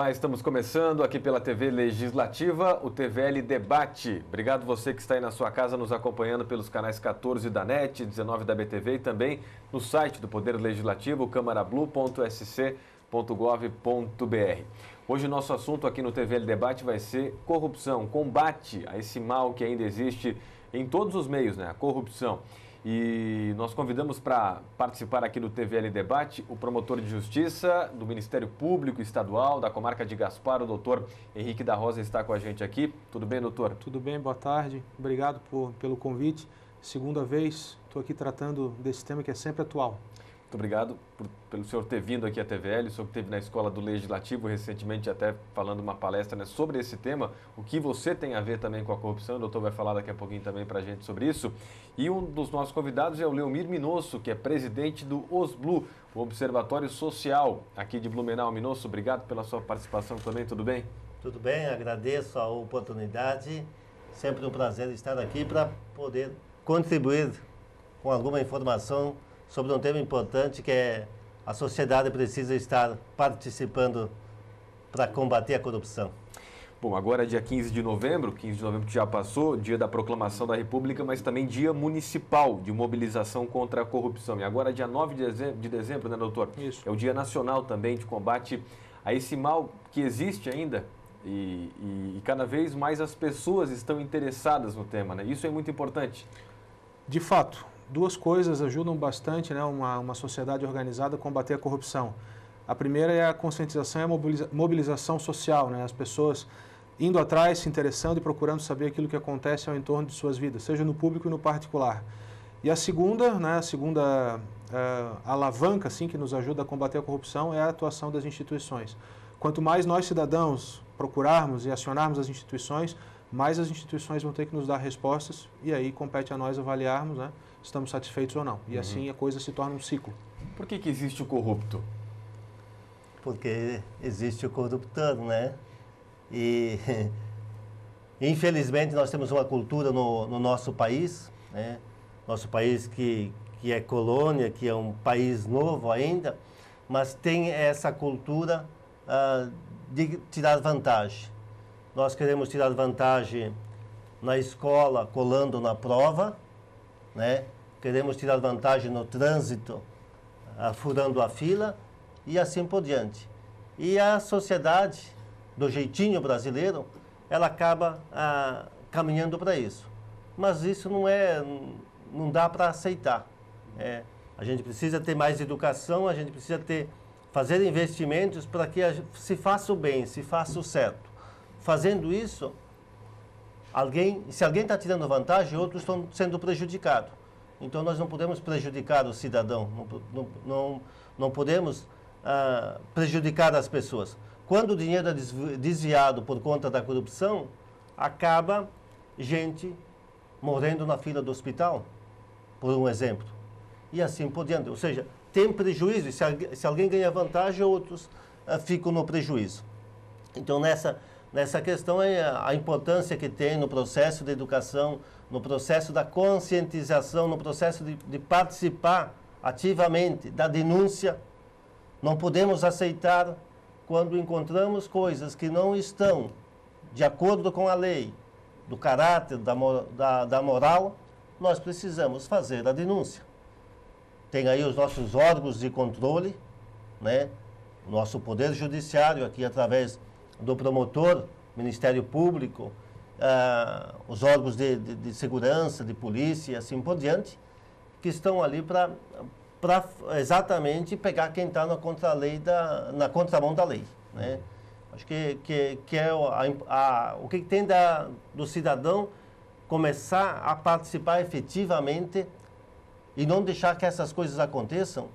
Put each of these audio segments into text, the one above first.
Olá, estamos começando aqui pela TV Legislativa, o TVL Debate. Obrigado você que está aí na sua casa nos acompanhando pelos canais 14 da NET, 19 da BTV e também no site do Poder Legislativo, camarablu.sc.gov.br. Hoje o nosso assunto aqui no TVL Debate vai ser corrupção, combate a esse mal que ainda existe em todos os meios, né? A corrupção. E nós convidamos para participar aqui do TVL Debate o promotor de justiça do Ministério Público Estadual da comarca de Gaspar, o doutor Henrique da Rosa, está com a gente aqui. Tudo bem, doutor? Tudo bem, boa tarde. Obrigado pelo convite. Segunda vez, estou aqui tratando desse tema que é sempre atual. Muito obrigado pelo senhor ter vindo aqui à TVL, o senhor que esteve na Escola do Legislativo recentemente até falando uma palestra, né, sobre esse tema, o que você tem a ver também com a corrupção, o doutor vai falar daqui a pouquinho também para a gente sobre isso. E um dos nossos convidados é o Leomir Minosso, que é presidente do OSBLU, o Observatório Social aqui de Blumenau. Minosso, obrigado pela sua participação também, tudo bem? Tudo bem, agradeço a oportunidade, sempre um prazer estar aqui para poder contribuir com alguma informação sobre um tema importante que é a sociedade precisa estar participando para combater a corrupção. Bom, agora é dia 15 de novembro que já passou, dia da proclamação da República, mas também dia municipal de mobilização contra a corrupção. E agora dia 9 de dezembro, né, doutor? Isso. É o dia nacional também de combate a esse mal que existe ainda e cada vez mais as pessoas estão interessadas no tema, né? Isso é muito importante. De fato, duas coisas ajudam bastante, né, uma sociedade organizada a combater a corrupção. A primeira é a conscientização e a mobilização social, né, as pessoas indo atrás, se interessando e procurando saber aquilo que acontece ao entorno de suas vidas, seja no público e no particular. E a segunda, né, alavanca assim, que nos ajuda a combater a corrupção é a atuação das instituições. Quanto mais nós, cidadãos, procurarmos e acionarmos as instituições, mais as instituições vão ter que nos dar respostas e aí compete a nós avaliarmos, né, se estamos satisfeitos ou não. E assim a coisa se torna um ciclo. Por que existe o corrupto? Porque existe o corruptor, né? E infelizmente nós temos uma cultura no nosso país, né? Nosso país que é colônia, que é um país novo ainda, mas tem essa cultura de tirar vantagem. Nós queremos tirar vantagem na escola, colando na prova, né? Queremos tirar vantagem no trânsito, furando a fila e assim por diante. E a sociedade, do jeitinho brasileiro, ela acaba caminhando para isso. Mas isso não dá para aceitar. A gente precisa ter mais educação, a gente precisa fazer investimentos para que se faça o bem, se faça o certo. Fazendo isso, se alguém está tirando vantagem, outros estão sendo prejudicados. Então, nós não podemos prejudicar o cidadão, não podemos prejudicar as pessoas. Quando o dinheiro é desviado por conta da corrupção, acaba gente morrendo na fila do hospital, por um exemplo. E assim por diante. Ou seja, tem prejuízo, e se alguém ganha vantagem, outros ficam no prejuízo. Então, nessa questão é a importância que tem no processo de educação, no processo da conscientização, no processo de participar ativamente da denúncia. Não podemos aceitar quando encontramos coisas que não estão de acordo com a lei, do caráter, da moral, nós precisamos fazer a denúncia. Tem aí os nossos órgãos de controle, né? Nosso Poder Judiciário, aqui através do promotor, Ministério Público, os órgãos de segurança, de polícia e assim por diante, que estão ali para exatamente pegar quem está na contramão da lei, né? Acho que é o que tem do cidadão começar a participar efetivamente e não deixar que essas coisas aconteçam.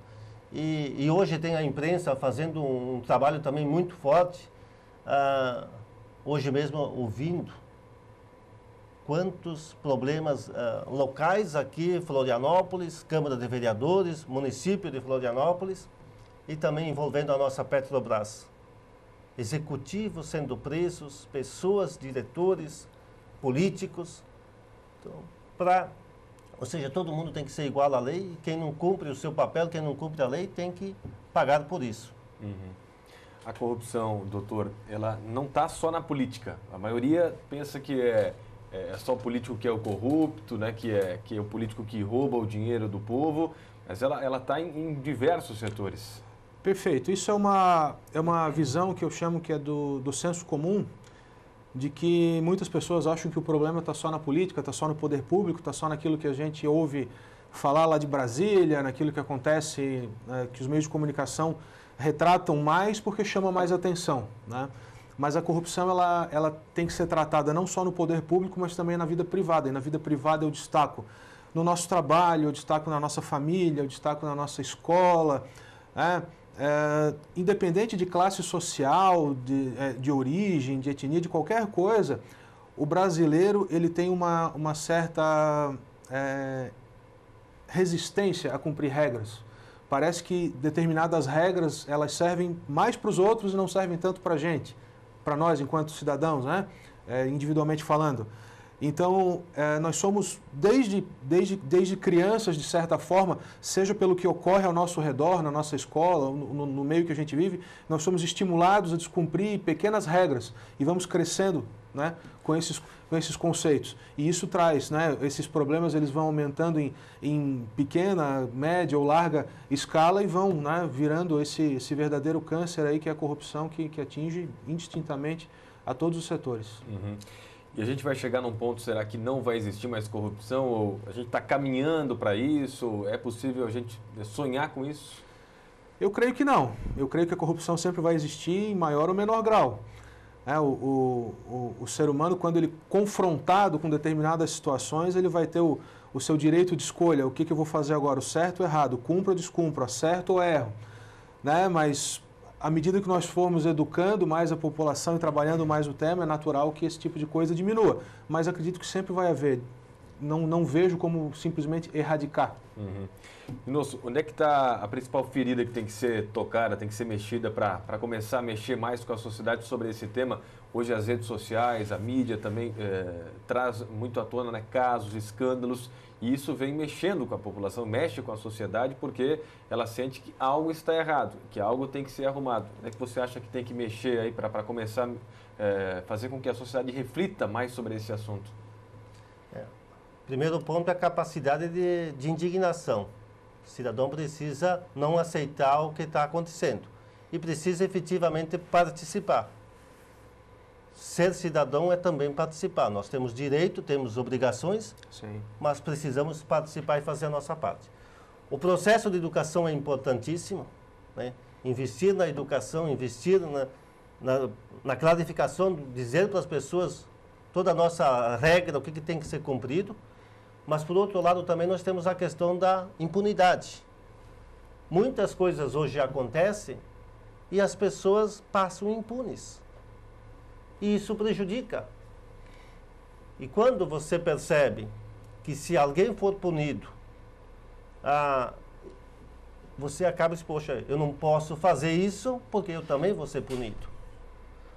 E hoje tem a imprensa fazendo um trabalho também muito forte, hoje mesmo ouvindo quantos problemas locais aqui em Florianópolis, Câmara de Vereadores, município de Florianópolis e também envolvendo a nossa Petrobras. Executivos sendo presos, pessoas, diretores, políticos. Então, ou seja, todo mundo tem que ser igual à lei e quem não cumpre o seu papel, quem não cumpre a lei tem que pagar por isso. a corrupção, doutor, ela não está só na política. A maioria pensa que é só o político que é o corrupto, né? que é o político que rouba o dinheiro do povo, mas ela está em diversos setores. Perfeito. Isso é uma visão que eu chamo que é do senso comum, de que muitas pessoas acham que o problema está só na política, está só no poder público, está só naquilo que a gente ouve falar lá de Brasília, naquilo que acontece, que os meios de comunicação retratam mais porque chama mais atenção, né? Mas a corrupção ela tem que ser tratada não só no poder público, mas também na vida privada. E na vida privada eu destaco no nosso trabalho, eu destaco na nossa família, eu destaco na nossa escola, né? Independente de classe social, de origem, de etnia, de qualquer coisa, o brasileiro ele tem uma certa resistência a cumprir regras. Parece que determinadas regras elas servem mais para os outros e não servem tanto para a gente, para nós enquanto cidadãos, né? Individualmente falando. Então, nós somos, desde crianças, de certa forma, seja pelo que ocorre ao nosso redor, na nossa escola, no meio que a gente vive, nós somos estimulados a descumprir pequenas regras e vamos crescendo, né, com esses conceitos. E isso traz, né, esses problemas eles vão aumentando em pequena, média ou larga escala e vão, né, virando esse verdadeiro câncer aí que é a corrupção que atinge indistintamente a todos os setores. Uhum. E a gente vai chegar num ponto, será que não vai existir mais corrupção? Ou a gente está caminhando para isso? É possível a gente sonhar com isso? Eu creio que não. Eu creio que a corrupção sempre vai existir em maior ou menor grau. O ser humano, quando ele confrontado com determinadas situações, ele vai ter o seu direito de escolha. O que eu vou fazer agora? O certo ou errado? Cumpro ou descumpro? Acerto ou erro? Né? Mas à medida que nós formos educando mais a população e trabalhando mais o tema, é natural que esse tipo de coisa diminua. Mas acredito que sempre vai haver. Não vejo como simplesmente erradicar. Uhum. Minosso, onde é que está a principal ferida que tem que ser tocada, tem que ser mexida para começar a mexer mais com a sociedade sobre esse tema? Hoje as redes sociais, a mídia também traz muito à tona, né, casos, escândalos, e isso vem mexendo com a população, mexe com a sociedade porque ela sente que algo está errado, que algo tem que ser arrumado. Onde é que você acha que tem que mexer aí para começar a fazer com que a sociedade reflita mais sobre esse assunto? Primeiro ponto é a capacidade de indignação. O cidadão precisa não aceitar o que está acontecendo e precisa efetivamente participar. Ser cidadão é também participar. Nós temos direito, temos obrigações, Sim. mas precisamos participar e fazer a nossa parte. O processo de educação é importantíssimo, né? Investir na educação, investir na clarificação, dizer para as pessoas toda a nossa regra, o que tem que ser cumprido. Mas, por outro lado, também nós temos a questão da impunidade. Muitas coisas hoje acontecem e as pessoas passam impunes. E isso prejudica. E quando você percebe que se alguém for punido, você acaba dizendo, poxa, eu não posso fazer isso porque eu também vou ser punido.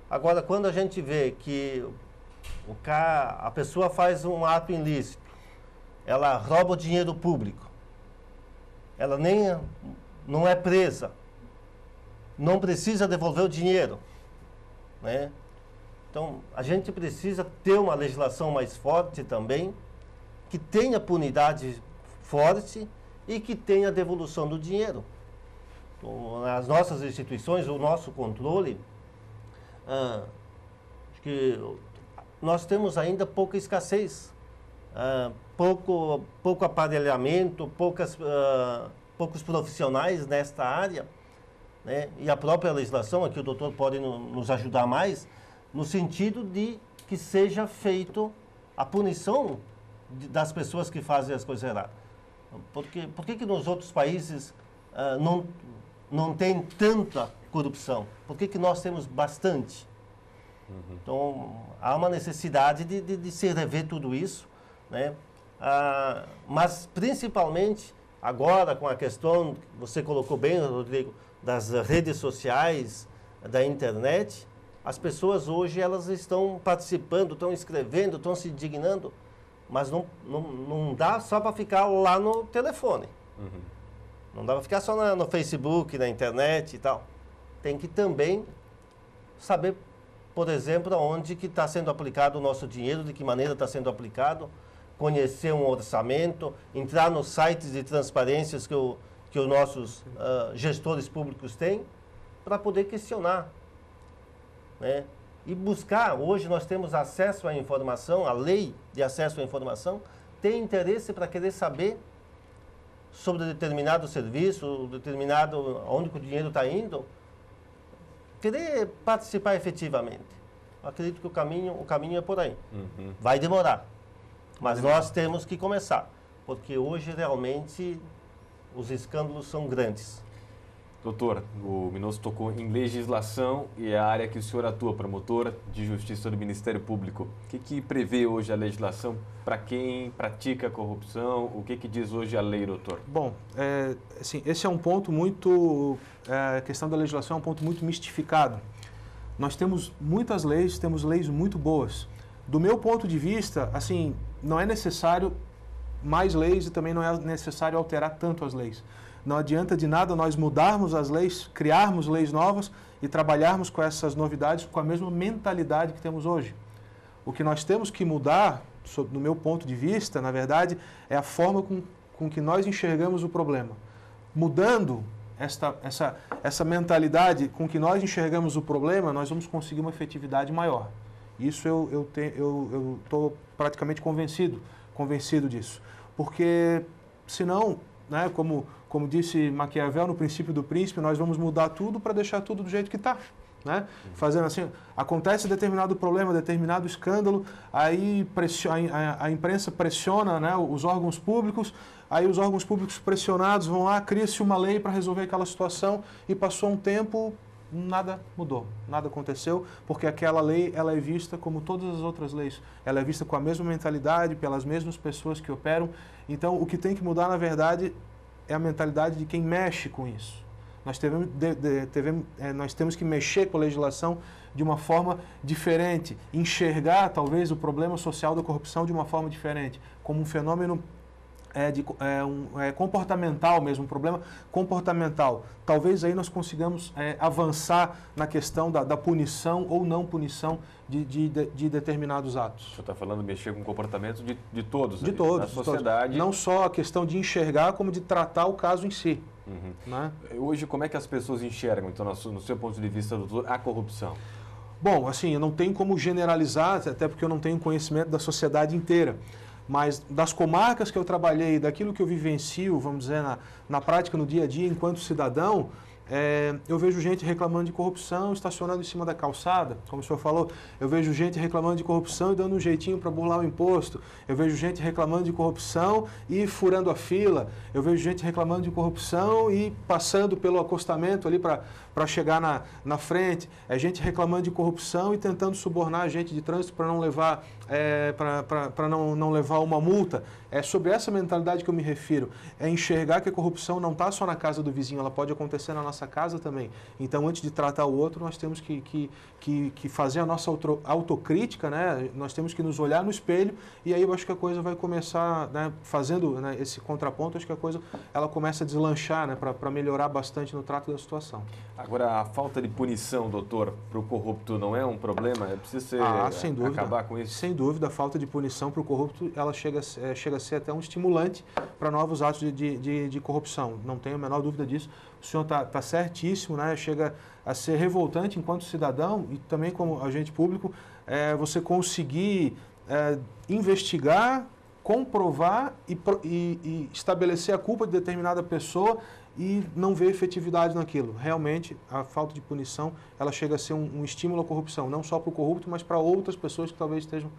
Agora, quando a gente vê que a pessoa faz um ato ilícito, ela rouba o dinheiro público, ela não é presa, não precisa devolver o dinheiro, né? Então, a gente precisa ter uma legislação mais forte também, que tenha punidade forte e que tenha devolução do dinheiro. Então, as nossas instituições, o nosso controle, acho que nós temos ainda pouca escassez. Pouco aparelhamento, poucos profissionais nesta área, né? E a própria legislação, aqui o doutor pode nos ajudar mais, no sentido de que seja feito a punição das pessoas que fazem as coisas erradas. Por que nos outros países não tem tanta corrupção? Por que nós temos bastante? Uhum. Então, há uma necessidade de se rever tudo isso, né? Mas principalmente agora com a questão, você colocou bem, Rodrigo, das redes sociais, da internet, as pessoas hoje elas estão participando, estão escrevendo, estão se indignando, mas não dá só para ficar lá no telefone. Uhum. Não dá para ficar só no Facebook, na internet e tal. Tem que também saber, por exemplo, onde que está sendo aplicado o nosso dinheiro, de que maneira está sendo aplicado, conhecer um orçamento, entrar nos sites de transparências que os nossos gestores públicos têm, para poder questionar, né? E buscar, hoje nós temos acesso à informação, a lei de acesso à informação, tem interesse para querer saber sobre determinado serviço, determinado onde o dinheiro está indo, querer participar efetivamente. Acredito que o caminho é por aí. Uhum. Vai demorar, mas nós temos que começar, porque hoje realmente os escândalos são grandes. Doutor, o Minoso tocou em legislação e é a área que o senhor atua, promotor de justiça do Ministério Público. O que prevê hoje a legislação para quem pratica a corrupção? O que diz hoje a lei, doutor? Bom, assim, esse é um ponto muito... a questão da legislação é um ponto muito mistificado. Nós temos muitas leis, temos leis muito boas. Do meu ponto de vista, assim, não é necessário mais leis e também não é necessário alterar tanto as leis. Não adianta de nada nós mudarmos as leis, criarmos leis novas e trabalharmos com essas novidades com a mesma mentalidade que temos hoje. O que nós temos que mudar, do meu ponto de vista, na verdade, é a forma com que nós enxergamos o problema. Mudando essa mentalidade com que nós enxergamos o problema, nós vamos conseguir uma efetividade maior. Isso eu estou praticamente convencido disso. Porque, senão, né, como disse Maquiavel no Princípio do Príncipe, nós vamos mudar tudo para deixar tudo do jeito que está. Né? Fazendo assim, acontece determinado problema, determinado escândalo, aí a imprensa pressiona, né, os órgãos públicos, aí os órgãos públicos pressionados vão lá, cria-se uma lei para resolver aquela situação e passou um tempo, nada mudou, nada aconteceu, porque aquela lei ela é vista como todas as outras leis, ela é vista com a mesma mentalidade, pelas mesmas pessoas que operam. Então, o que tem que mudar, na verdade, é a mentalidade de quem mexe com isso. Nós temos que mexer com a legislação de uma forma diferente, enxergar, talvez, o problema social da corrupção de uma forma diferente, como um fenômeno comportamental mesmo, um problema comportamental. Talvez aí nós consigamos avançar na questão da punição ou não punição de determinados atos. O senhor está falando de mexer com o comportamento de todos, de todos, da sociedade. Não só a questão de enxergar, como de tratar o caso em si. Uhum. Né? Hoje, como é que as pessoas enxergam, então, no seu ponto de vista, doutor, a corrupção? Bom, assim, eu não tenho como generalizar, até porque eu não tenho conhecimento da sociedade inteira. Mas das comarcas que eu trabalhei, daquilo que eu vivencio, vamos dizer, na prática, no dia a dia, enquanto cidadão, eu vejo gente reclamando de corrupção, estacionando em cima da calçada, como o senhor falou. Eu vejo gente reclamando de corrupção e dando um jeitinho para burlar o imposto. Eu vejo gente reclamando de corrupção e furando a fila. Eu vejo gente reclamando de corrupção e passando pelo acostamento ali para chegar na frente. É gente reclamando de corrupção e tentando subornar a gente de trânsito para não levar não levar uma multa. É sobre essa mentalidade que eu me refiro. É enxergar que a corrupção não está só na casa do vizinho, ela pode acontecer na nossa casa também. Então, antes de tratar o outro, nós temos que fazer a nossa autocrítica, né? Nós temos que nos olhar no espelho e aí eu acho que a coisa vai começar, né? Fazendo, né, esse contraponto, acho que a coisa ela começa a deslanchar, né? Para melhorar bastante no trato da situação. Agora, a falta de punição, doutor, para o corrupto não é um problema? É preciso sem dúvida, acabar com isso? Sem dúvida, a falta de punição para o corrupto, ela chega a ser até um estimulante para novos atos de corrupção. Não tenho a menor dúvida disso. O senhor está certíssimo, né? Chega a ser revoltante enquanto cidadão e também como agente público, você conseguir investigar, comprovar e estabelecer a culpa de determinada pessoa e não ver efetividade naquilo. Realmente, a falta de punição, ela chega a ser um estímulo à corrupção, não só para o corrupto, mas para outras pessoas que talvez estejam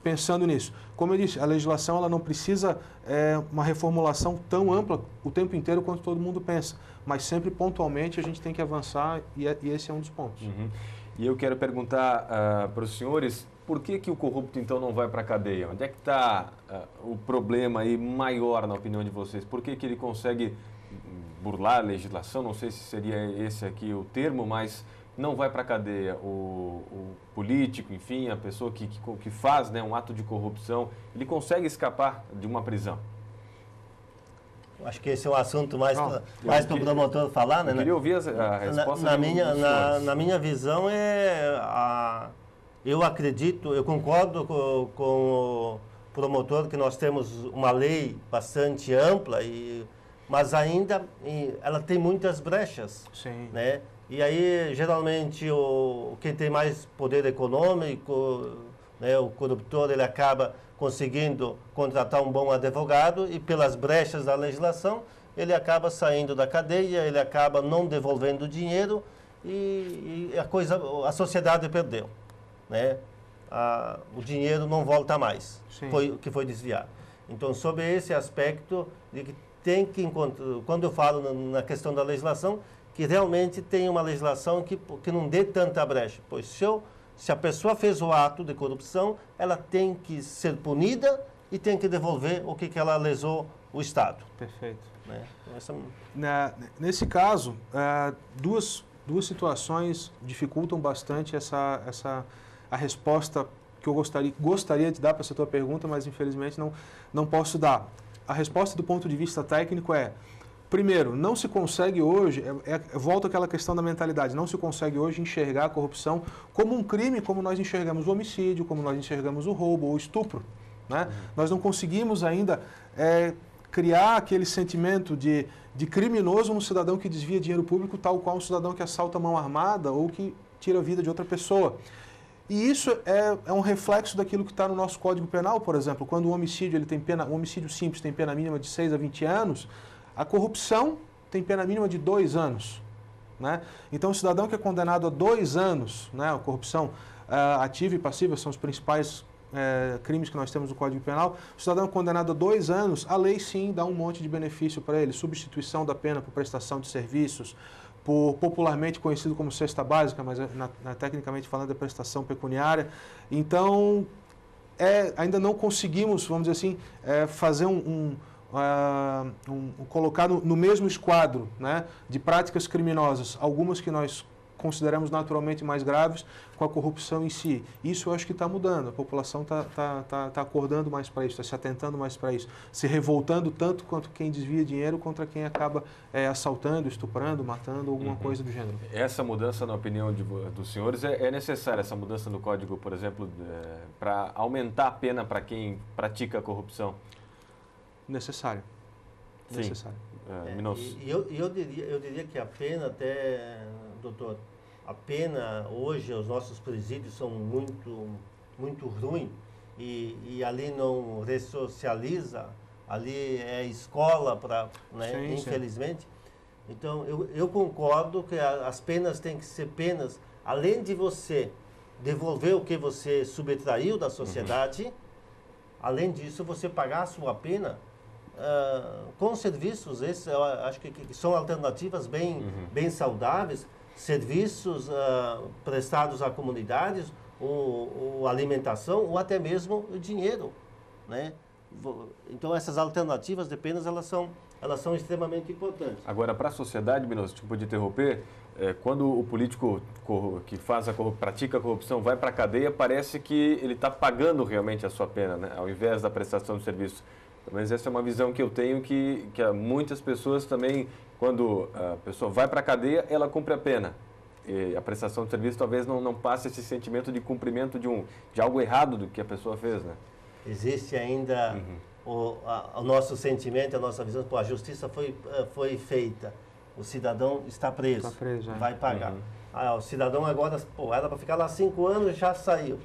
pensando nisso. Como eu disse, a legislação ela não precisa uma reformulação tão ampla o tempo inteiro quanto todo mundo pensa, mas sempre pontualmente a gente tem que avançar e esse é um dos pontos. Uhum. E eu quero perguntar para os senhores, por que o corrupto então não vai para a cadeia? Onde é que está o problema aí maior na opinião de vocês? Por que ele consegue burlar a legislação? Não sei se seria esse aqui o termo, mas não vai para a cadeia. O político, enfim, a pessoa que faz, né, um ato de corrupção, ele consegue escapar de uma prisão? Acho que esse é um assunto mais para o promotor falar, né? Eu queria ouvir a resposta na minha visão, eu acredito, eu concordo com o promotor que nós temos uma lei bastante ampla, mas ainda ela tem muitas brechas. Sim. Né? E aí, geralmente, quem tem mais poder econômico, né, o corruptor, ele acaba conseguindo contratar um bom advogado e pelas brechas da legislação, ele acaba saindo da cadeia, ele acaba não devolvendo o dinheiro e a sociedade perdeu. Né? O dinheiro não volta mais, que foi desviado. Então, sobre esse aspecto, de que tem que encontrar, quando eu falo na questão da legislação, que realmente tem uma legislação que não dê tanta brecha. Pois se a pessoa fez o ato de corrupção, ela tem que ser punida e tem que devolver o que ela lesou o Estado. Perfeito. Né? Então, nesse caso, duas situações dificultam bastante a resposta que eu gostaria de dar para essa tua pergunta, mas infelizmente não posso dar. A resposta do ponto de vista técnico primeiro, não se consegue hoje, volta àquela questão da mentalidade, não se consegue hoje enxergar a corrupção como um crime, como nós enxergamos o homicídio, como nós enxergamos o roubo ou o estupro. Né? Nós não conseguimos ainda criar aquele sentimento de criminoso no cidadão que desvia dinheiro público, tal qual um cidadão que assalta a mão armada ou que tira a vida de outra pessoa. E isso é um reflexo daquilo que está no nosso Código Penal, por exemplo. Quando o homicídio, um homicídio simples tem pena mínima de 6 a 20 anos, a corrupção tem pena mínima de 2 anos. Né? Então, o cidadão que é condenado a 2 anos, né, a corrupção ativa e passiva são os principais crimes que nós temos no Código Penal, o cidadão condenado a 2 anos, a lei sim dá um monte de benefício para ele, substituição da pena por prestação de serviços, popularmente conhecido como cesta básica, mas tecnicamente falando é prestação pecuniária. Então, ainda não conseguimos, vamos dizer assim, fazer colocar no mesmo esquadro, né, de práticas criminosas, algumas que nós consideramos naturalmente mais graves, com a corrupção em si. Isso eu acho que está mudando, a população está acordando mais para isso, está se atentando mais para isso, se revoltando tanto quanto quem desvia dinheiro contra quem acaba assaltando, estuprando, matando, alguma coisa do gênero. Essa mudança, na opinião dos senhores, é necessária, essa mudança no Código, por exemplo, para aumentar a pena para quem pratica a corrupção? Necessário. Sim. Necessário. Eu diria que a pena até, doutor, a pena hoje, os nossos presídios são muito ruins e ali não ressocializa, ali é escola para, né, sim, infelizmente. Sim. Então, eu concordo que as penas têm que ser penas, além de você devolver o que você subtraiu da sociedade, além disso, você pagar a sua pena com serviços, esses eu acho que são alternativas bem saudáveis, serviços prestados à comunidade, ou alimentação, ou até mesmo o dinheiro, né? Então, essas alternativas de penas, elas são extremamente importantes. Agora, para a sociedade, Minoso, tipo de interromper, quando o político que pratica a corrupção vai para a cadeia, parece que ele está pagando realmente a sua pena, né? Ao invés da prestação de serviço. Mas essa é uma visão que eu tenho que muitas pessoas também, quando a pessoa vai para a cadeia, ela cumpre a pena. E a prestação de serviço talvez não passe esse sentimento de cumprimento de algo errado do que a pessoa fez, né? Existe ainda o nosso sentimento, a nossa visão, a justiça foi feita, o cidadão está preso, vai pagar. O cidadão agora, era para ficar lá 5 anos, já saiu.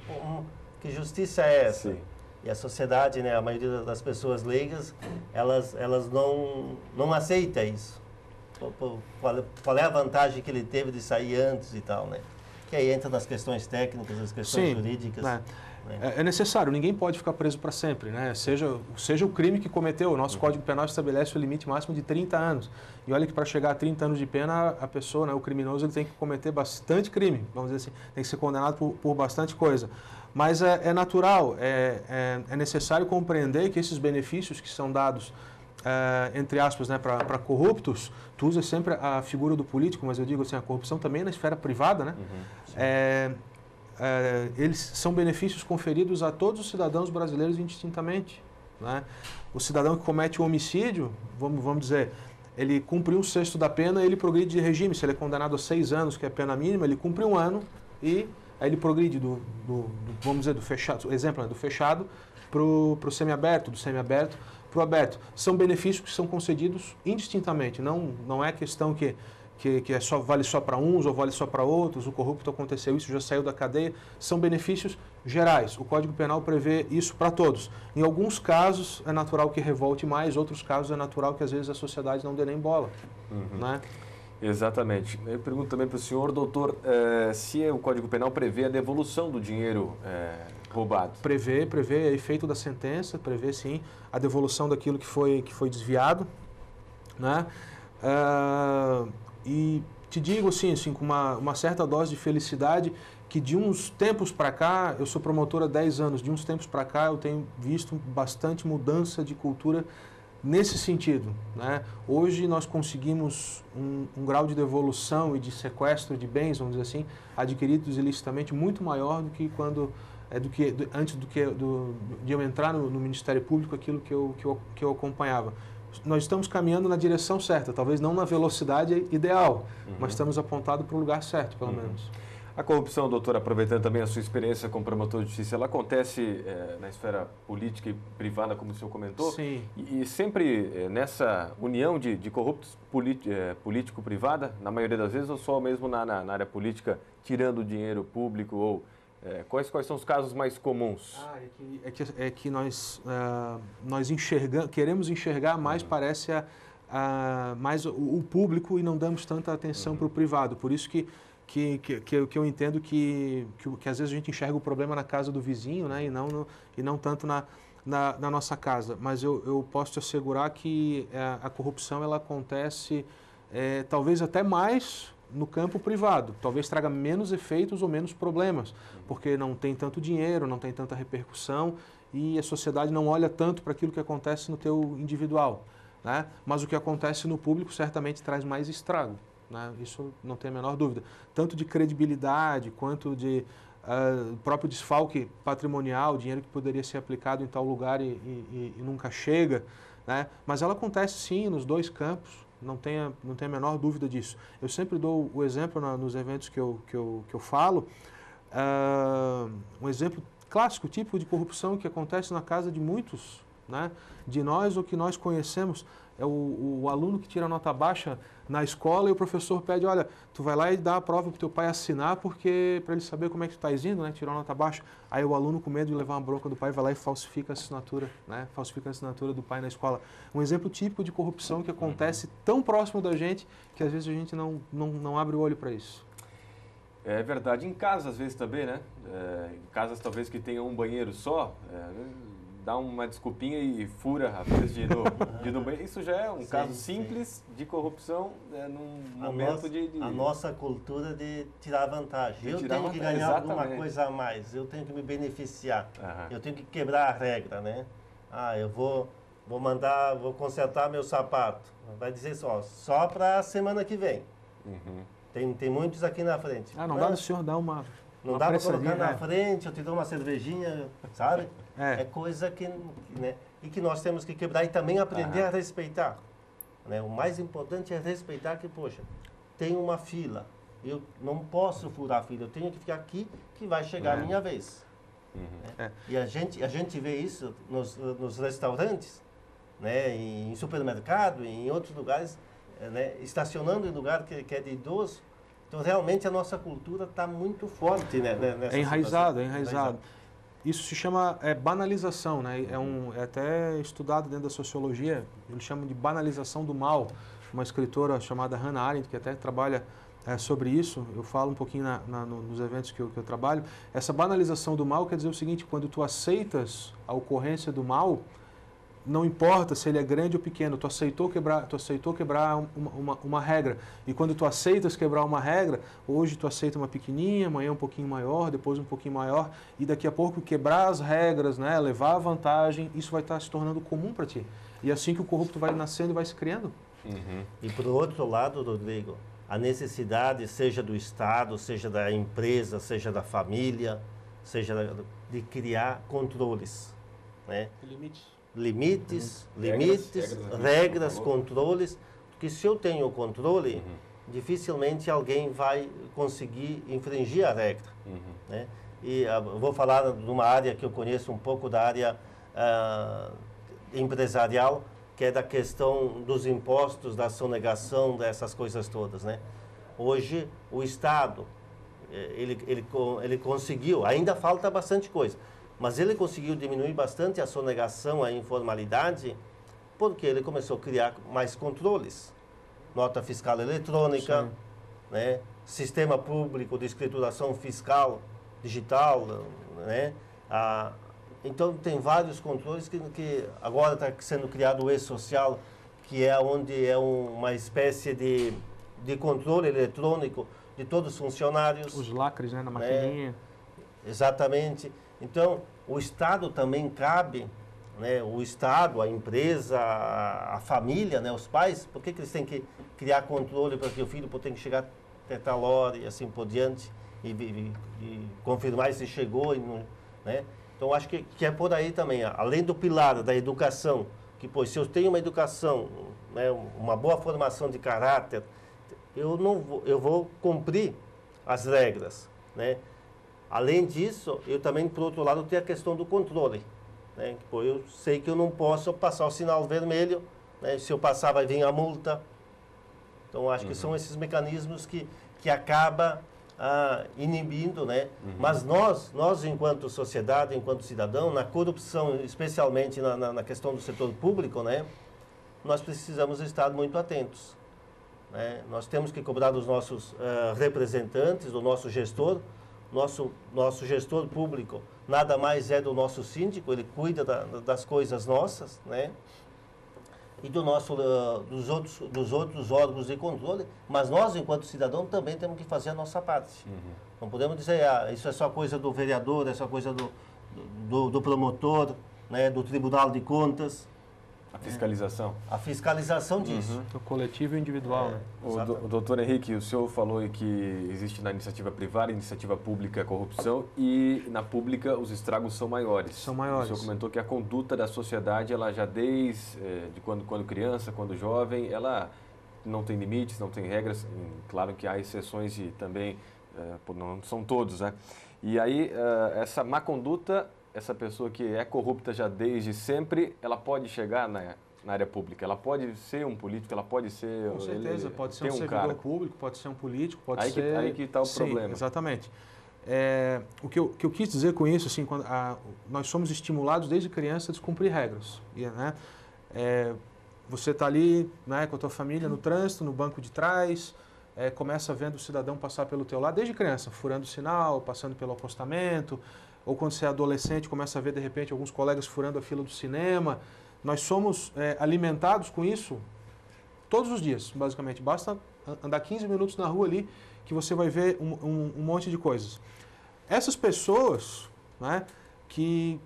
Que justiça é essa? Sim. E a sociedade, né, a maioria das pessoas leigas, elas não aceita isso. Qual é a vantagem que ele teve de sair antes e tal, né? Que aí entra nas questões técnicas, nas questões jurídicas. Né? É necessário, ninguém pode ficar preso para sempre, né? Seja o crime que cometeu, o nosso Código Penal estabelece o limite máximo de 30 anos. E olha que para chegar a 30 anos de pena, a pessoa, né, o criminoso, ele tem que cometer bastante crime, vamos dizer assim, tem que ser condenado por bastante coisa. Mas é natural, é necessário compreender que esses benefícios que são dados, entre aspas, né, para corruptos, tu usa sempre a figura do político, mas eu digo assim, a corrupção também é na esfera privada, né? Eles são benefícios conferidos a todos os cidadãos brasileiros indistintamente. né? O cidadão que comete um homicídio, vamos dizer, ele cumpre 1/6 da pena e ele progride de regime. Se ele é condenado a 6 anos, que é a pena mínima, ele cumpre 1 ano e aí ele progride vamos dizer, do fechado, exemplo, né, do fechado para o semiaberto, do semiaberto para o aberto. São benefícios que são concedidos indistintamente, não é questão que vale só para uns ou vale só para outros, o corrupto aconteceu isso, já saiu da cadeia, são benefícios gerais. O Código Penal prevê isso para todos. Em alguns casos é natural que revolte mais, outros casos é natural que às vezes a sociedade não dê nem bola. Né? Exatamente. Eu pergunto também para o senhor, doutor, se o Código Penal prevê a devolução do dinheiro roubado. Prevê, é efeito da sentença, prevê sim a devolução daquilo que foi desviado, né? E te digo assim com uma certa dose de felicidade, que de uns tempos para cá, eu sou promotor há 10 anos, de uns tempos para cá eu tenho visto bastante mudança de cultura nesse sentido, né? Hoje nós conseguimos um grau de devolução e de sequestro de bens, vamos dizer assim, adquiridos ilicitamente muito maior do que antes de eu entrar no Ministério Público, aquilo que eu acompanhava. Nós estamos caminhando na direção certa, talvez não na velocidade ideal, mas estamos apontados para o lugar certo, pelo menos. A corrupção, doutor, aproveitando também a sua experiência como promotor de justiça, ela acontece na esfera política e privada, como o senhor comentou? Sim. E sempre nessa união de corruptos político-privada, na maioria das vezes, ou só mesmo na área política, tirando o dinheiro público? Ou quais são os casos mais comuns? É que nós queremos enxergar mais, parece, mais o público e não damos tanta atenção para o privado. Por isso que eu entendo que às vezes a gente enxerga o problema na casa do vizinho, né, e não tanto na nossa casa. Mas eu posso te assegurar que a corrupção ela acontece talvez até mais no campo privado. Talvez traga menos efeitos ou menos problemas, porque não tem tanto dinheiro, não tem tanta repercussão e a sociedade não olha tanto para aquilo que acontece no teu individual, né? Mas o que acontece no público certamente traz mais estrago. Né? Isso não tem a menor dúvida. Tanto de credibilidade, quanto de próprio desfalque patrimonial, dinheiro que poderia ser aplicado em tal lugar e nunca chega. Né? Mas ela acontece sim nos dois campos, não tem a menor dúvida disso. Eu sempre dou o exemplo nos eventos que eu falo, um exemplo clássico, típico de corrupção que acontece na casa de muitos, né? De nós, o que nós conhecemos é o aluno que tira nota baixa na escola e o professor pede, olha, tu vai lá e dá a prova para o teu pai assinar, porque para ele saber como é que tu estás indo, né, tirou nota baixa. Aí o aluno, com medo de levar uma bronca do pai, vai lá e falsifica a assinatura, né, falsifica a assinatura do pai na escola. Um exemplo típico de corrupção que acontece tão próximo da gente que às vezes a gente não abre o olho para isso. É verdade. Em casas, às vezes, também, né? Em casas, talvez, que tenham um banheiro só, dá uma desculpinha e fura, às vezes, de ir no banheiro. Isso já é um caso simples de corrupção num momento A nossa cultura de tirar vantagem. Eu tenho que ganhar alguma coisa a mais, eu tenho que me beneficiar, eu tenho que quebrar a regra, né? Eu vou consertar meu sapato. Vai dizer só para a semana que vem. Tem muitos aqui na frente. Não dá do senhor dar uma... Não dá para colocar na frente, eu te dou uma cervejinha, sabe? É coisa que, né, e que nós temos que quebrar e também aprender a respeitar. Né? O mais importante é respeitar que, poxa, tem uma fila, eu não posso furar a fila, eu tenho que ficar aqui que vai chegar a minha vez. Né? E a gente vê isso nos restaurantes, né, em supermercado, em outros lugares, né, estacionando em lugar que é de idoso. Então, realmente, a nossa cultura está muito forte, né, nessa enraizado. Isso se chama banalização, né? É até estudado dentro da sociologia, eles chamam de banalização do mal. Uma escritora chamada Hannah Arendt, que até trabalha sobre isso, eu falo um pouquinho nos eventos que eu trabalho. Essa banalização do mal quer dizer o seguinte, quando tu aceitas a ocorrência do mal, não importa se ele é grande ou pequeno, tu aceitou quebrar uma regra. E quando tu aceitas quebrar uma regra, hoje tu aceita uma pequenininha, amanhã um pouquinho maior, depois um pouquinho maior, e daqui a pouco quebrar as regras, né, levar a vantagem, isso vai estar se tornando comum para ti. E assim que o corrupto vai nascendo e vai se criando. E por outro lado, Rodrigo, a necessidade, seja do Estado, seja da empresa, seja da família, seja de criar controles, né? Limites. limites, regras, controles, porque se eu tenho controle, dificilmente alguém vai conseguir infringir a regra. Né? E eu vou falar de uma área que eu conheço um pouco, da área empresarial, que é da questão dos impostos, da sonegação, dessas coisas todas. Né? Hoje, o Estado, ele conseguiu, ainda falta bastante coisa, mas ele conseguiu diminuir bastante a sonegação, a informalidade, porque ele começou a criar mais controles. Nota fiscal eletrônica, né? Sistema público de escrituração fiscal digital, né? Então, tem vários controles que agora está sendo criado o e-social, que é onde é uma espécie de controle eletrônico de todos os funcionários. Os lacres, né, na maquininha. Né? Exatamente. Então, o Estado também cabe, né? O Estado, a empresa, a família, né? Os pais, por que eles têm que criar controle para que o filho tenha que chegar até tal hora e assim por diante, e confirmar se chegou, e não, né? Então, acho que é por aí também, além do pilar da educação, que, pois, se eu tenho uma educação, né, uma boa formação de caráter, eu vou cumprir as regras, né? Além disso, eu também, por outro lado, tenho a questão do controle, né? Pô, eu sei que eu não posso passar o sinal vermelho, né? Se eu passar vai vir a multa. Então, acho que são esses mecanismos que acaba inibindo, né? Mas nós, enquanto sociedade, enquanto cidadão, na corrupção, especialmente na questão do setor público, né? Nós precisamos estar muito atentos. Né? Nós temos que cobrar dos nossos representantes, do nosso gestor. Nosso gestor público nada mais é do nosso síndico, ele cuida das coisas nossas, né? E dos outros órgãos de controle, mas nós, enquanto cidadão, também temos que fazer a nossa parte. Não podemos dizer, isso é só coisa do vereador, é só coisa do promotor, né? Do Tribunal de Contas. A fiscalização. A fiscalização disso. O coletivo e o individual, né? O doutor Henrique, o senhor falou que existe na iniciativa privada, iniciativa pública, corrupção, e na pública os estragos são maiores. São maiores. O senhor comentou que a conduta da sociedade, ela já desde de quando criança, quando jovem, ela não tem limites, não tem regras. Claro que há exceções e também não são todos, né? E aí, essa má conduta, essa pessoa que é corrupta já desde sempre, ela pode chegar na área pública, ela pode ser um político, ela pode ser... Com certeza, pode ser um servidor público, pode ser um político, pode ser... Aí que está o problema. Exatamente. O que eu quis dizer com isso, assim, nós somos estimulados desde criança a descumprir regras. Né? Você está ali, né, com a tua família no trânsito, no banco de trás, começa vendo o cidadão passar pelo teu lado desde criança, furando o sinal, passando pelo acostamento, ou quando você é adolescente, começa a ver, de repente, alguns colegas furando a fila do cinema. Nós somos alimentados com isso todos os dias, basicamente. Basta andar 15 minutos na rua ali que você vai ver um monte de coisas. Essas pessoas, né, que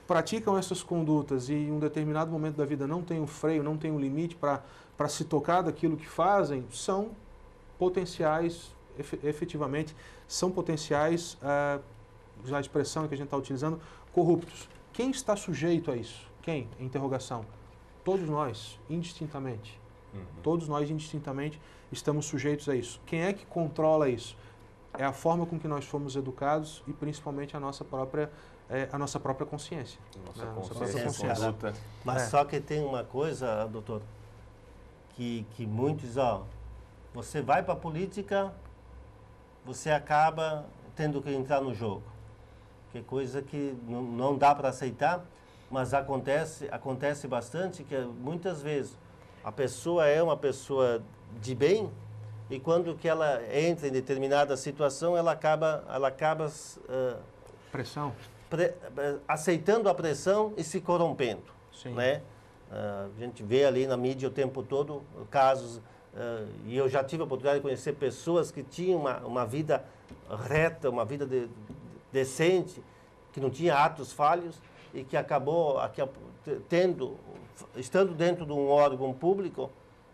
praticam essas condutas e em um determinado momento da vida não tem um freio, não tem um limite para se tocar daquilo que fazem, são potenciais, efetivamente, são potenciais... já a expressão que a gente está utilizando, corruptos. Quem está sujeito a isso? Quem? Interrogação. Todos nós, indistintamente. Todos nós, indistintamente, estamos sujeitos a isso. Quem é que controla isso? É a forma com que nós fomos educados e, principalmente, a nossa própria consciência. Nossa consciência. Mas só que tem uma coisa, doutor, que muitos, você vai para a política, você acaba tendo que entrar no jogo. Que é coisa que não dá para aceitar, mas acontece bastante, que muitas vezes a pessoa é uma pessoa de bem e quando que ela entra em determinada situação, ela acaba pressão. Aceitando a pressão e se corrompendo. Sim. Né? A gente vê ali na mídia o tempo todo casos, e eu já tive a oportunidade de conhecer pessoas que tinham uma vida reta, uma vida decente, que não tinha atos falhos e que acabou estando dentro de um órgão público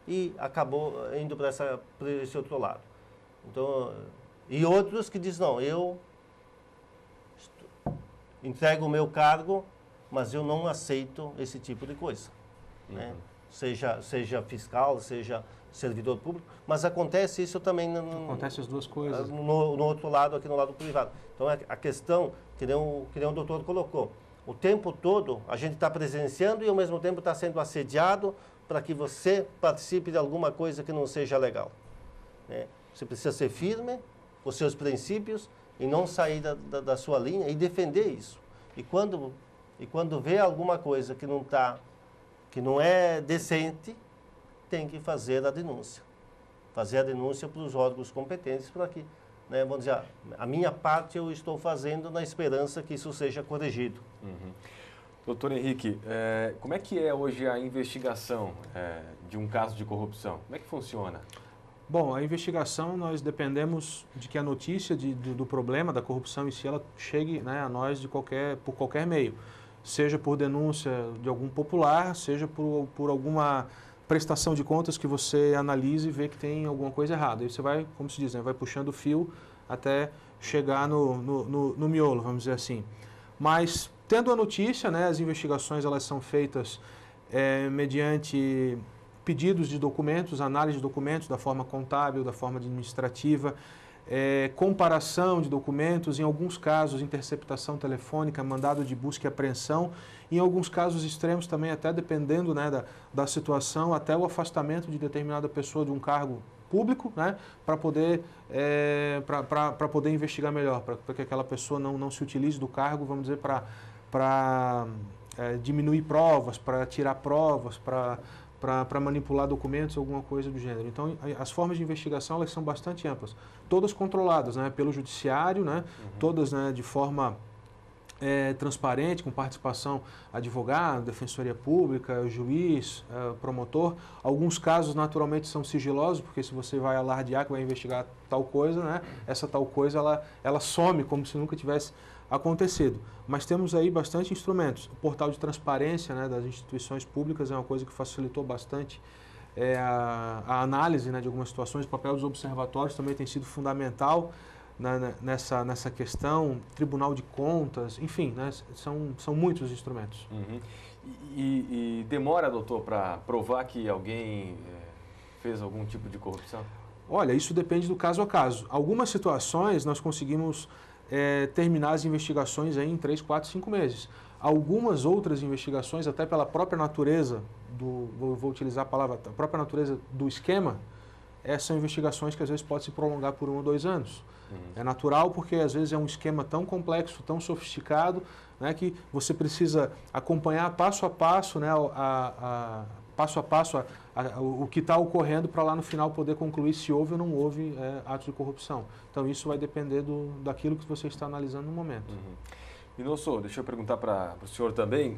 e acabou indo para esse outro lado. Então, e outros que dizem, não, eu entrego o meu cargo mas eu não aceito esse tipo de coisa, né? Seja fiscal, seja servidor público, mas acontece isso também acontece as duas coisas no outro lado, aqui no lado privado. Então a questão que nem o doutor colocou, o tempo todo a gente está presenciando e ao mesmo tempo está sendo assediado para que você participe de alguma coisa que não seja legal, né? Você precisa ser firme com os seus princípios e não sair da sua linha e defender isso. E quando vê alguma coisa que não é decente, tem que fazer a denúncia. Fazer a denúncia para os órgãos competentes para que, né, vamos dizer, a minha parte eu estou fazendo na esperança que isso seja corrigido. Doutor Henrique, como é que é hoje a investigação de um caso de corrupção? Como é que funciona? Bom, a investigação, nós dependemos de que a notícia do problema, da corrupção em si, ela chegue, né, a nós por qualquer meio. Seja por denúncia de algum popular, seja por alguma prestação de contas que você analise e vê que tem alguma coisa errada. Aí você vai, como se diz, né, vai puxando o fio até chegar no miolo, vamos dizer assim. Mas, tendo a notícia, né, as investigações elas são feitas mediante pedidos de documentos, análise de documentos da forma contábil, da forma administrativa, comparação de documentos, em alguns casos interceptação telefônica, mandado de busca e apreensão, em alguns casos extremos também, até dependendo, né, da situação, até o afastamento de determinada pessoa de um cargo público, né, para poder investigar melhor, para que aquela pessoa não se utilize do cargo, vamos dizer, para diminuir provas, para tirar provas, para manipular documentos, alguma coisa do gênero. Então, as formas de investigação elas são bastante amplas, todas controladas, né, pelo judiciário, né, todas, né, de forma transparente, com participação advogado, defensoria pública, juiz, promotor. Alguns casos, naturalmente, são sigilosos, porque se você vai alardear que vai investigar tal coisa, né, essa tal coisa ela some como se nunca tivesse acontecido. Mas temos aí bastante instrumentos. O portal de transparência, né, das instituições públicas é uma coisa que facilitou bastante a análise, né, de algumas situações. O papel dos observatórios também tem sido fundamental nessa questão. Tribunal de Contas, enfim, né, são muitos instrumentos. E demora, doutor, para provar que alguém fez algum tipo de corrupção? Olha, isso depende do caso a caso. Algumas situações nós conseguimos terminar as investigações aí em 3, 4, 5 meses. Algumas outras investigações, até pela própria natureza vou utilizar a palavra, a própria natureza do esquema, são investigações que às vezes podem se prolongar por 1 ou 2 anos. É natural porque às vezes é um esquema tão complexo, tão sofisticado, né, que você precisa acompanhar passo a passo, né, o que está ocorrendo para lá no final poder concluir se houve ou não houve atos de corrupção. Então isso vai depender daquilo que você está analisando no momento. Minosso, deixa eu perguntar para o senhor também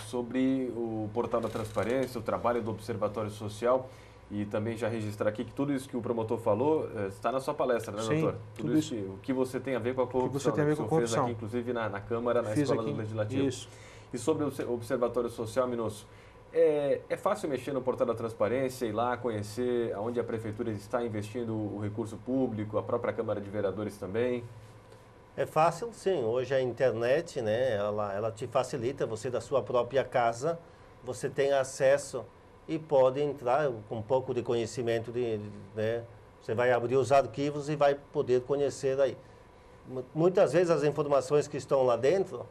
sobre o Portal da Transparência, o trabalho do Observatório Social, e também já registrar aqui que tudo isso que o promotor falou está na sua palestra, né, Sim, doutor? Tudo isso, o que você tem a ver com a corrupção. O que você tem a ver com a corrupção. Fez aqui, inclusive, na Câmara, na Escola do Legislativo. Isso. E sobre o Observatório Social, Minosso, é fácil mexer no Portal da Transparência, ir lá conhecer aonde a Prefeitura está investindo o recurso público, a própria Câmara de Vereadores também? É fácil, sim. Hoje a internet, né, ela te facilita, você da sua própria casa, você tem acesso e pode entrar com um pouco de conhecimento, né, você vai abrir os arquivos e vai poder conhecer aí. Muitas vezes as informações que estão lá dentro,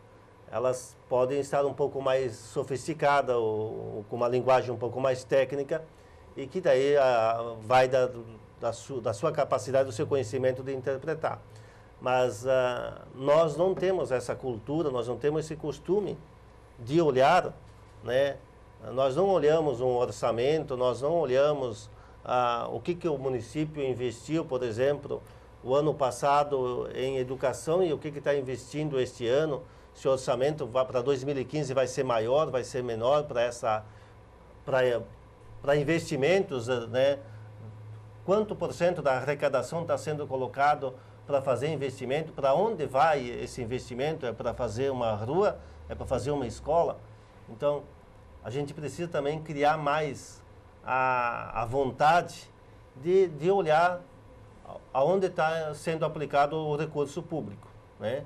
elas podem estar um pouco mais sofisticadas ou com uma linguagem um pouco mais técnica e que daí vai da sua capacidade, do seu conhecimento de interpretar. Mas nós não temos essa cultura, nós não temos esse costume de olhar, né? Nós não olhamos um orçamento, nós não olhamos o que o município investiu, por exemplo, o ano passado em educação e o que está investindo este ano. Se o orçamento para 2015 vai ser maior, vai ser menor para investimentos, né? Quanto por cento da arrecadação está sendo colocado para fazer investimento? Para onde vai esse investimento? É para fazer uma rua? É para fazer uma escola? Então, a gente precisa também criar mais a vontade de olhar aonde está sendo aplicado o recurso público, né?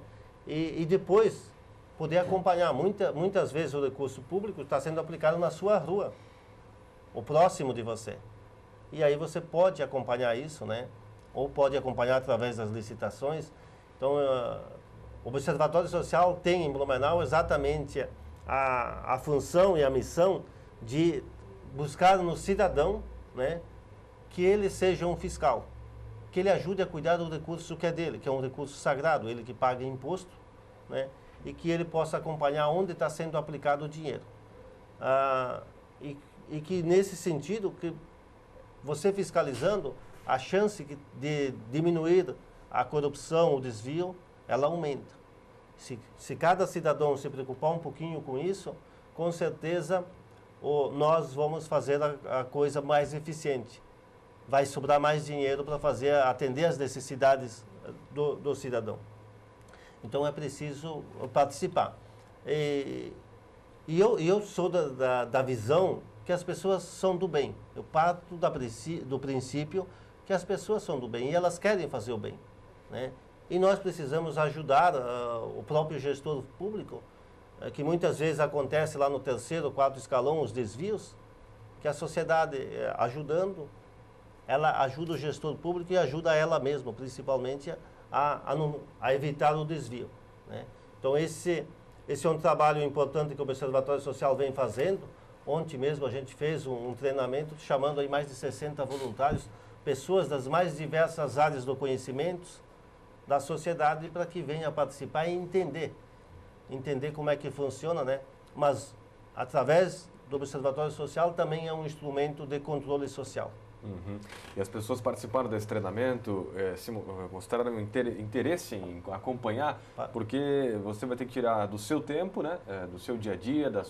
E depois poder acompanhar. Muitas vezes o recurso público está sendo aplicado na sua rua, o próximo de você. E aí você pode acompanhar isso, né? Ou pode acompanhar através das licitações. Então, o Observatório Social tem em Blumenau exatamente a função e a missão de buscar no cidadão, né, que ele seja um fiscal, que ele ajude a cuidar do recurso que é dele, que é um recurso sagrado, ele que paga imposto, né, e que ele possa acompanhar onde está sendo aplicado o dinheiro. E que nesse sentido, que você fiscalizando, a chance de diminuir a corrupção, o desvio, ela aumenta. Se cada cidadão se preocupar um pouquinho com isso, com certeza nós vamos fazer a coisa mais eficiente. Vai sobrar mais dinheiro para atender as necessidades do cidadão. Então é preciso participar. E eu sou da visão que as pessoas são do bem. Eu parto do princípio que as pessoas são do bem e elas querem fazer o bem, né? E nós precisamos ajudar o próprio gestor público, que muitas vezes acontece lá no 3º, 4º escalão, os desvios, que a sociedade ajudando, ela ajuda o gestor público e ajuda ela mesma, principalmente, a evitar o desvio, né? Então esse é um trabalho importante que o Observatório Social vem fazendo. Ontem mesmo a gente fez um treinamento chamando aí mais de 60 voluntários, pessoas das mais diversas áreas do conhecimento da sociedade, para que venham participar e entender como é que funciona, né? Mas através do Observatório Social também é um instrumento de controle social. Uhum. E as pessoas participaram desse treinamento, mostraram interesse em acompanhar, porque você vai ter que tirar do seu tempo, né, do seu dia a dia, do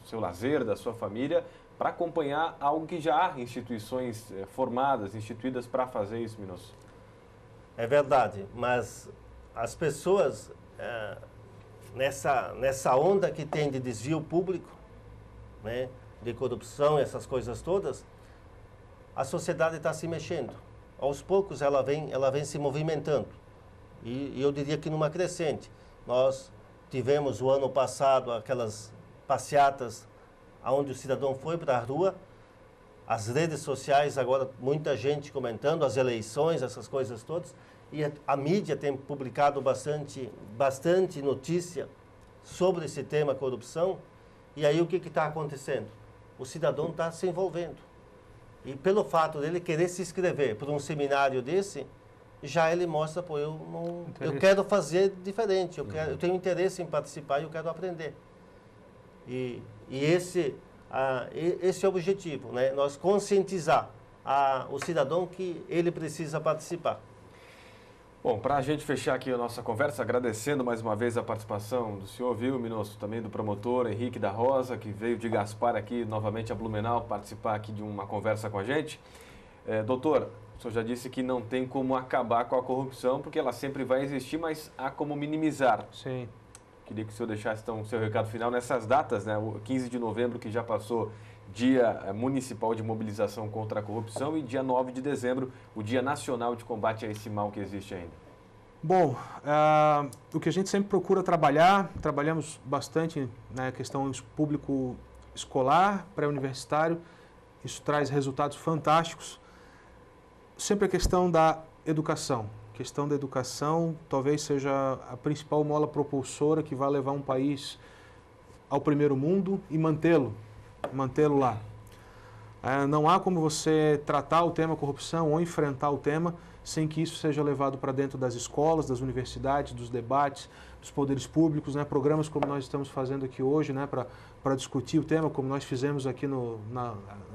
seu lazer, da sua família, para acompanhar algo que já há instituições formadas, instituídas para fazer isso, Minosso. É verdade, mas as pessoas, nessa onda que tem de desvio público, né, de corrupção, essas coisas todas, a sociedade está se mexendo. Aos poucos ela vem se movimentando. E eu diria que numa crescente. Nós tivemos o ano passado aquelas passeatas onde o cidadão foi para a rua, as redes sociais, agora muita gente comentando, as eleições, essas coisas todas, e a mídia tem publicado bastante notícia sobre esse tema corrupção. E aí o que está acontecendo? O cidadão está se envolvendo. E pelo fato dele querer se inscrever por um seminário desse, já ele mostra, pô, eu quero fazer diferente, eu tenho interesse em participar e eu quero aprender. E esse é o objetivo, né? Nós conscientizar o cidadão que ele precisa participar. Bom, para a gente fechar aqui a nossa conversa, agradecendo mais uma vez a participação do senhor, viu, Minosso, também do promotor Henrique da Rosa, que veio de Gaspar aqui novamente a Blumenau participar aqui de uma conversa com a gente. Doutor, o senhor já disse que não tem como acabar com a corrupção, porque ela sempre vai existir, mas há como minimizar. Sim. Queria que o senhor deixasse então o seu recado final nessas datas, né? O 15 de novembro, que já passou, Dia Municipal de Mobilização contra a Corrupção, e dia 9 de dezembro, o Dia Nacional de Combate a esse mal que existe ainda. Bom, o que a gente sempre procura trabalhamos bastante na questão público escolar, pré-universitário, isso traz resultados fantásticos. Sempre a questão da educação. A questão da educação talvez seja a principal mola propulsora que vai levar um país ao primeiro mundo e mantê-lo lá. Não há como você tratar o tema corrupção ou enfrentar o tema sem que isso seja levado para dentro das escolas, das universidades, dos debates, dos poderes públicos, né? Programas como nós estamos fazendo aqui hoje, né? Para discutir o tema, como nós fizemos aqui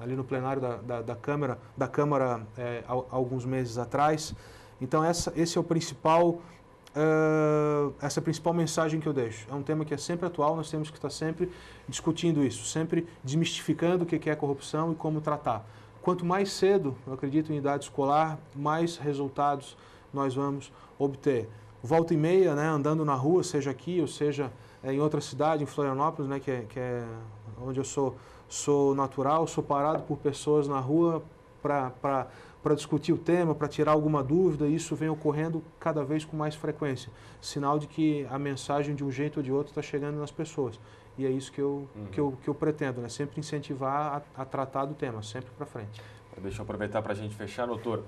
ali no plenário da Câmara alguns meses atrás. Então esse é o principal, essa é a principal mensagem que eu deixo. É um tema que é sempre atual, nós temos que estar sempre discutindo isso, sempre desmistificando o que é corrupção e como tratar. Quanto mais cedo, eu acredito, em idade escolar, mais resultados nós vamos obter. Volta e meia, né, andando na rua, seja aqui ou seja em outra cidade, em Florianópolis, né, que é onde eu sou natural, sou parado por pessoas na rua para para discutir o tema, para tirar alguma dúvida, e isso vem ocorrendo cada vez com mais frequência. Sinal de que a mensagem, de um jeito ou de outro, está chegando nas pessoas. E é isso que eu pretendo, né? Sempre incentivar a tratar do tema, sempre para frente. Deixa eu aproveitar para a gente fechar, doutor.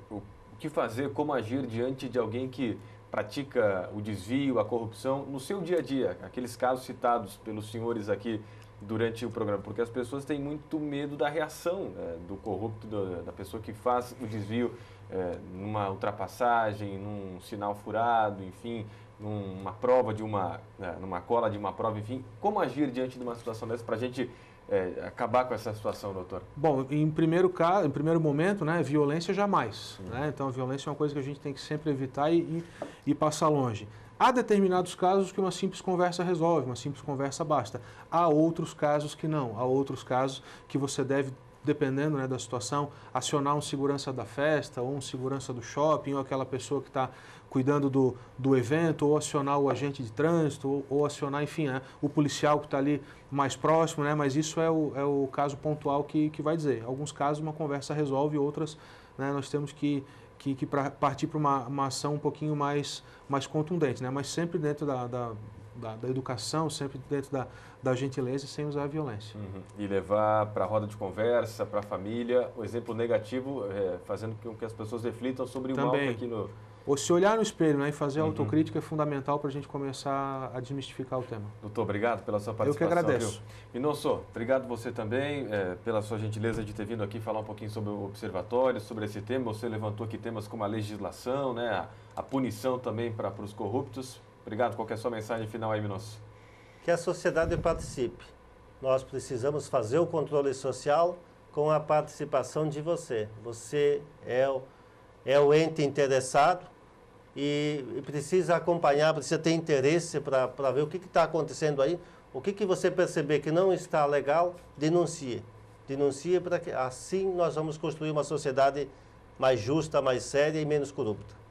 O que fazer, como agir diante de alguém que pratica o desvio, a corrupção no seu dia a dia? Aqueles casos citados pelos senhores aqui durante o programa, porque as pessoas têm muito medo da reação do corrupto, da pessoa que faz o desvio numa ultrapassagem, num sinal furado, enfim, numa prova numa cola de uma prova, enfim. Como agir diante de uma situação dessa para a gente acabar com essa situação, doutor? Bom, em primeiro momento, né, violência jamais. Né? Então, a violência é uma coisa que a gente tem que sempre evitar e passar longe. Há determinados casos que uma simples conversa resolve, uma simples conversa basta. Há outros casos que não. Há outros casos que você deve, dependendo, né, da situação, acionar um segurança da festa, ou um segurança do shopping, ou aquela pessoa que está cuidando do evento, ou acionar o agente de trânsito, ou acionar, enfim, né, o policial que está ali mais próximo, né, mas isso é o caso pontual que vai dizer. Em alguns casos uma conversa resolve, outras, né, nós temos que partir para uma ação um pouquinho mais contundente, né, mas sempre dentro da educação, sempre dentro da gentileza, sem usar a violência. E levar para a roda de conversa, para a família, o exemplo negativo, fazendo com que as pessoas reflitam sobre o mal que aqui no... Ou se olhar no espelho, né, e fazer autocrítica é fundamental para a gente começar a desmistificar o tema. Doutor, obrigado pela sua participação. Eu que agradeço. Minosso, obrigado você também pela sua gentileza de ter vindo aqui falar um pouquinho sobre o observatório, sobre esse tema. Você levantou aqui temas como a legislação, né, a punição também para os corruptos. Obrigado. Qual que é a sua mensagem final aí, Minosso? Que a sociedade participe. Nós precisamos fazer o controle social com a participação de você. Você é o ente interessado e precisa acompanhar, precisa ter interesse para ver o que está acontecendo aí. O que você perceber que não está legal, denuncie. Denuncie para que assim nós vamos construir uma sociedade mais justa, mais séria e menos corrupta.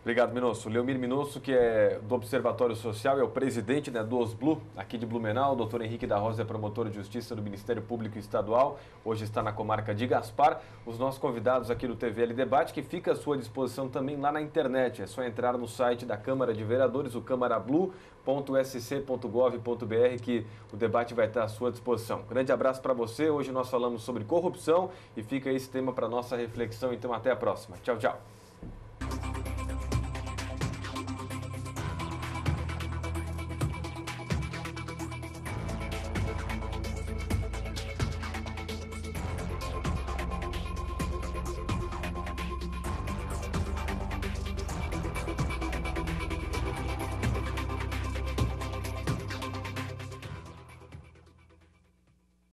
Obrigado, Minosso. Leomir Minosso, que é do Observatório Social, é o presidente, né, do OSBLU, aqui de Blumenau. O doutor Henrique da Rosa é promotor de justiça do Ministério Público Estadual, hoje está na comarca de Gaspar. Os nossos convidados aqui do TVL Debate, que fica à sua disposição também lá na internet. É só entrar no site da Câmara de Vereadores, o câmarablu.sc.gov.br, que o debate vai estar à sua disposição. Grande abraço para você. Hoje nós falamos sobre corrupção e fica esse tema para nossa reflexão. Então, até a próxima. Tchau, tchau.